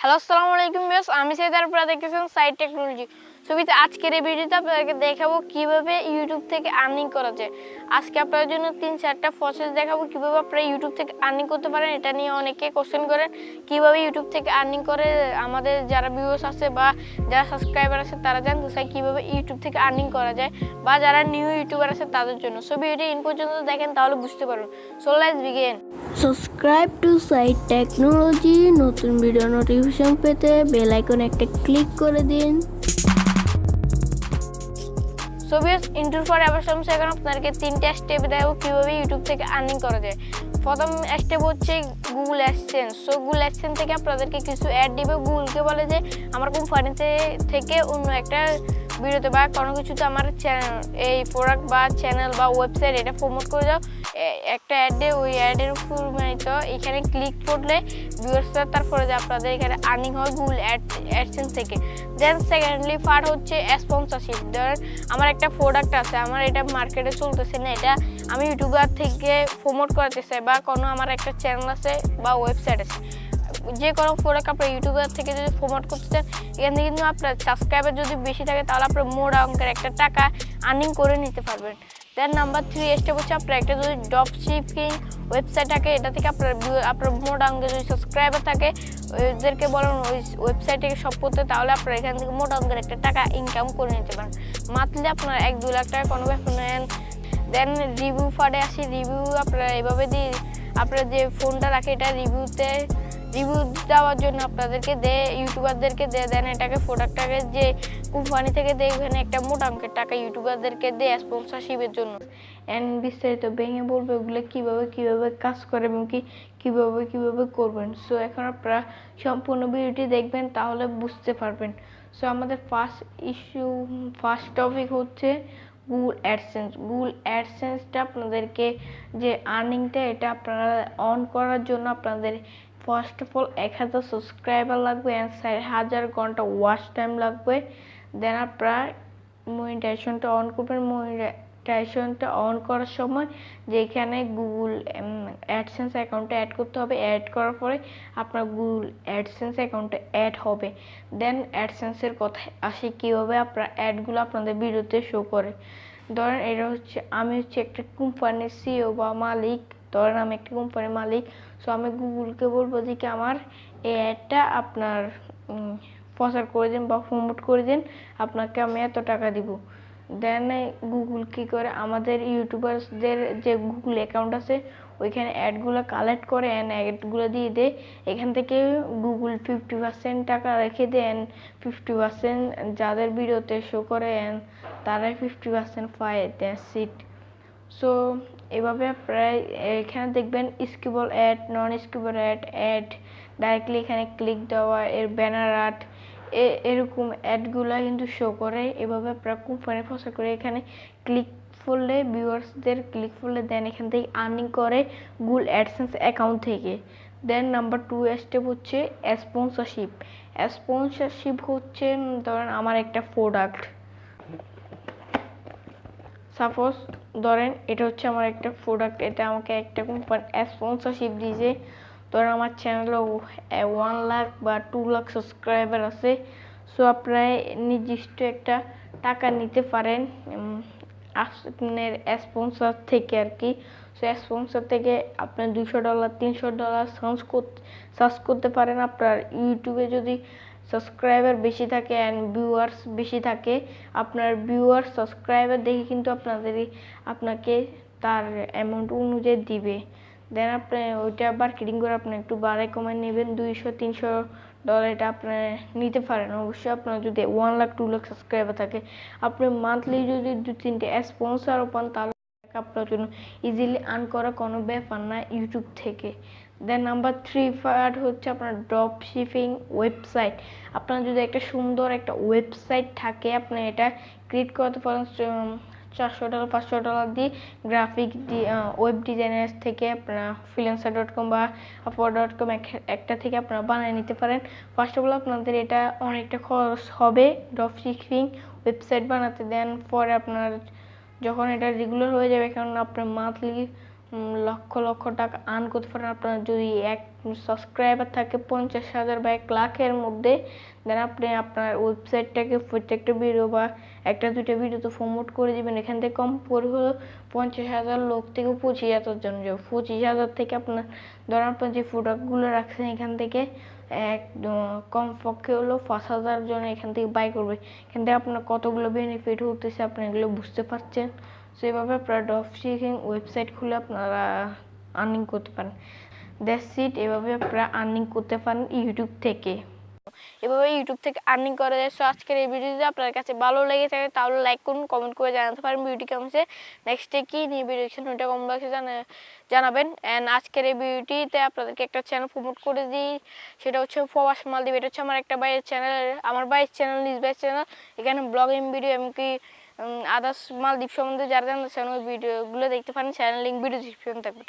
Hello আসসালামু আলাইকুম viewers, আমি সাইদার আপনারা দেখতেছেন সাইড টেকনোলজি। ছবিতে আজকের এই ভিডিওতে আপনাদেরকে দেখাবো কিভাবে ইউটিউব থেকে আর্নিং করা যায়। আজকে আপনাদের জন্য 3-4টা প্রসেস দেখাবো কিভাবে আপনারা ইউটিউব থেকে আর্নিং করতে পারেন। এটা নিয়ে অনেকে কোশ্চেন করেন কিভাবে ইউটিউব থেকে আর্নিং করে। আমাদের যারা ভিউয়ার্স আছে বা যারা সাবস্ক্রাইবার আছে তারা জানতে চায় কিভাবে ইউটিউব থেকে আর্নিং করা যায়, বা যারা নিউ ইউটিউবার আছে তাদের জন্য। সো ভিডিওটি ইন পর্যন্ত দেখেন, তাহলে বুঝতে পারবেন। So let's begin. Subscribe to site technology. নতুন ভিডিও নোটিফিকেশন পেতে বেল আইকনে একটা ক্লিক করে দিন। সো ভিউয়ার্স, ইন্ট্রো পরে আবার সমস্যা। এখন আপনাদেরকে 3টা স্টেপ দেখাবো কিভাবে ইউটিউব থেকে আর্নিং করা যায়। প্রথম স্টেপ হচ্ছে Google AdSense. So Google AdSense থেকে আপনাদেরকে কিছু অ্যাড দিবে। গুগলকে বলে যে আমার কোম্পানিতে থেকে অন্য একটা ভিডিওতে বা কোনো কিছুতে আমার এই প্রোডাক্ট বা চ্যানেল বা ওয়েবসাইট এটা প্রমোট করে দাও, একটা অ্যাড দিয়ে ওই অ্যাডের উপর এখানে ক্লিক করলে ভিউয়ার্সরা তারপরে যে আপনাদের এখানে আর্নিং হয় গুগল অ্যাডসেন্স থেকে। দেন সেকেন্ডলি পার্ট হচ্ছে স্পন্সরশিপ। ধরেন আমার একটা প্রোডাক্ট আছে, আমার এটা মার্কেটে চলতেছে না, এটা আমি ইউটিউবার থেকে প্রমোট করাতে চাই, বা কোনো আমার একটা চ্যানেল আছে বা ওয়েবসাইট আছে, যে কোনো প্রোডাক্ট আপনার ইউটিউবার থেকে যদি প্রমোট করতে চান, এখান থেকে কিন্তু আপনার সাবস্ক্রাইবার যদি বেশি থাকে তাহলে আপনার মোটা অঙ্কের একটা টাকা আর্নিং করে নিতে পারবেন। দেন নাম্বার 3 স্টেপ হচ্ছে আপনার একটা যদি ড্রপ শিপিং ওয়েবসাইট থাকে, এটা থেকে আপনার মোটা অঙ্কের যদি সাবস্ক্রাইবার থাকে, ওদেরকে বলেন ওই ওয়েবসাইট থেকে সব করতে, তাহলে আপনার এখান থেকে মোটা অঙ্কের একটা টাকা ইনকাম করে নিতে পারেন। মান্থলি আপনার 1-2 লাখ টাকা কোনো ব্যাপার নেন। দেন রিভিউ পার্টে আসি। রিভিউ আপনারা এভাবে দিয়ে আপনারা যে ফোনটা রাখে এটা রিভিউ দেওয়ার জন্য আপনাদেরকে ইউটিউবারদেরকে দেন এটাকে প্রোডাক্টটাকে যে কোম্পানি থেকে এখানে একটা মোটা অঙ্কের টাকা ইউটিউবারদেরকে স্পন্সরশিপের জন্য। অ্যান্ড বিস্তারিত ভেঙে বলবে ওগুলো কিভাবে কাজ করে এবং কিভাবে করবেন। সো এখন আপনারা সম্পূর্ণ ভিডিওটি দেখবেন, তাহলে বুঝতে পারবেন। সো আমাদের ফার্স্ট টপিক হচ্ছে গুগল অ্যাডসেন্স। গুগল অ্যাডসেন্সটা আপনাদেরকে যে আর্নিংটা এটা আপনারা অন করার জন্য আপনাদের ফার্স্ট অফ অল 1000 সাবস্ক্রাইবার লাগবে অ্যান্ড 4000 ঘন্টা ওয়াচ টাইম লাগবে। দেন আপনারা মনিটাইজেশনটা অন করবেন। মনিটাইজেশনটা অন করার সময় যেখানে গুগল অ্যাডসেন্স অ্যাকাউন্টে অ্যাড করতে হবে, অ্যাড করার পরে আপনার গুগল অ্যাডসেন্স অ্যাকাউন্টে অ্যাড হবে। দেন অ্যাডসেন্সের কথায় আসি কীভাবে আপনার অ্যাডগুলো আপনাদের ভিডিওতে শো করে। ধরেন এটা হচ্ছে আমি একটা কোম্পানির সিইও বা মালিক। ধরেন আমি একটা কোম্পানির মালিক। সো আমি গুগলকে বলবো যে কি আমার এই অ্যাডটা আপনার প্রচার করে দিন বা প্রমোট করে দিন, আপনাকে আমি এত টাকা দিব। দেন গুগল কী করে আমাদের ইউটিউবারসদের যে গুগল অ্যাকাউন্ট আছে ওইখানে অ্যাডগুলো কালেক্ট করে অ্যান্ড অ্যাডগুলো দিয়ে দেয়। এখান থেকে গুগল 50% টাকা রেখে দেয় অ্যান্ড 50% যাদের ভিডিওতে শো করে অ্যান্ড তারাই 50% পায়। That's it. সো এভাবে প্রায় এখানে দেখবেন skippable ad, non skippable ad directly এখানে ক্লিক দেওয়া, এর ব্যানার আর্ট, এরকম অ্যাডগুলো কিন্তু শো করে। এভাবে আপনারা কোম্পানি প্রচার করে এখানে ক্লিক করলে ভিউয়ার্সদের ক্লিক করলে দেন এখান থেকে আর্নিং করে গুগল অ্যাডসেন্স অ্যাকাউন্ট থেকে। দেন নাম্বার 2 স্টেপ হচ্ছে স্পন্সরশিপ। স্পন্সরশিপ হচ্ছে ধরেন আমার একটা প্রোডাক্ট, সাপোজ ধরেন এটা হচ্ছে আমার একটা প্রোডাক্ট, এটা আমাকে একটা কোম্পানি স্পন্সরশিপ দিয়েছে। ধরেন আমার চ্যানেলে 1 লাখ বা 2 লাখ সাবস্ক্রাইবার আছে। সো আপনারা নির্দিষ্ট একটা টাকা নিতে পারেন আপনার স্পন্সর থেকে আর কি। সো স্পন্সর থেকে আপনার $200 $300 সার্চ করতে পারেন। আপনার ইউটিউবে যদি সাবস্ক্রাইবার বেশি থাকে অ্যান্ড ভিউয়ার্স বেশি থাকে, আপনার ভিউয়ার্স সাবস্ক্রাইবার দেখে কিন্তু আপনাকে তার অ্যামাউন্ট অনুযায়ী দিবে। দেন আপনি ওইটা মার্কেটিং করে আপনি একটু বাড়ায় কমায় নেবেন, $200-300 এটা আপনি নিতে পারেন। অবশ্যই আপনার যদি 1 লাখ 2 লাখ সাবস্ক্রাইবার থাকে, আপনি মান্থলি যদি 2-3টে স্পন্সরও পান তাহলে আপনার জন্য ইজিলি আর্ন করা কোনো ব্যাপার না ইউটিউব থেকে। দেন নাম্বার 3 পার্ট হচ্ছে আপনার ড্রপ শিপিং ওয়েবসাইট। আপনার যদি একটা সুন্দর একটা ওয়েবসাইট থাকে, আপনি এটা ক্রিয়েট করতে পারেন $400 $500 দিয়ে গ্রাফিক ওয়েব ডিজাইনার থেকে আপনারা freelancer.com বা upwork.com একটা থেকে আপনারা বানিয়ে নিতে পারেন। ফার্স্ট অফ অল আপনাদের এটা অনেকটা খরচ হবে ড্রপ শিপিং ওয়েবসাইট বানাতে। দেন পরে আপনার যখন এটা রেগুলার হয়ে যাবে, কারণ আপনার মান্থলি লক্ষ লক্ষ টাকা আর্ন করতে পারেন। আপনার যদি এক সাবস্ক্রাইবার থাকে 50,000 বা 1,00,000-এর মধ্যে, দেন আপনি আপনার ওয়েবসাইটটাকে প্রত্যেকটা ভিডিও বা একটা দুইটা ভিডিওতে প্রমোট করে দিবেন। এখান থেকে কম করে হলো 50,000 লোক থেকে 25,000 জন যাবে। 25,000 থেকে আপনার ধরেন আপনার যে প্রোডাক্টগুলো রাখছেন এখান থেকে কমপক্ষে হলো 5,000 জন এখান থেকে বাই করবে। এখান থেকে আপনার কতগুলো বেনিফিট হতেছে আপনি এগুলো বুঝতে পারছেন। সো এভাবে আপনারা ড্রপশিপিং ওয়েবসাইট খুলে আপনারা আর্নিং করতে পারেন। That's it. এভাবে আপনারা আর্নিং করতে পারেন ইউটিউব থেকে। এভাবে ইউটিউব থেকে আর্নিং করা যায়। সো আজকের এই ভিডিও যদি আপনার কাছে ভালো লেগে থাকে তাহলে লাইক করুন, কমেন্ট করে জানাতে পারেন ভিডিওটি কেমন হয়েছে, নেক্সটে কি নিয়ে ভিডিও দেখছেন ওইটা কমেন্ট বক্সে জানাবেন। অ্যান্ড আজকের এই ভিডিওটিতে আপনাদেরকে একটা চ্যানেল প্রমোট করে দিই, সেটা হচ্ছে প্রবাস মালদ্বীপ। এটা হচ্ছে আমার একটা ভাইয়ের চ্যানেল, আমার ভাইয়ের চ্যানেল, নিজ ভাইয়ের চ্যানেল। এখানে ব্লগিং ভিডিও এমনকি আদার্স মালদ্বীপ সম্বন্ধে যারা জানতে চান ওই ভিডিওগুলো দেখতে পারেন। চ্যানেল লিঙ্ক ভিডিও ডিসক্রিপশন থাকবে।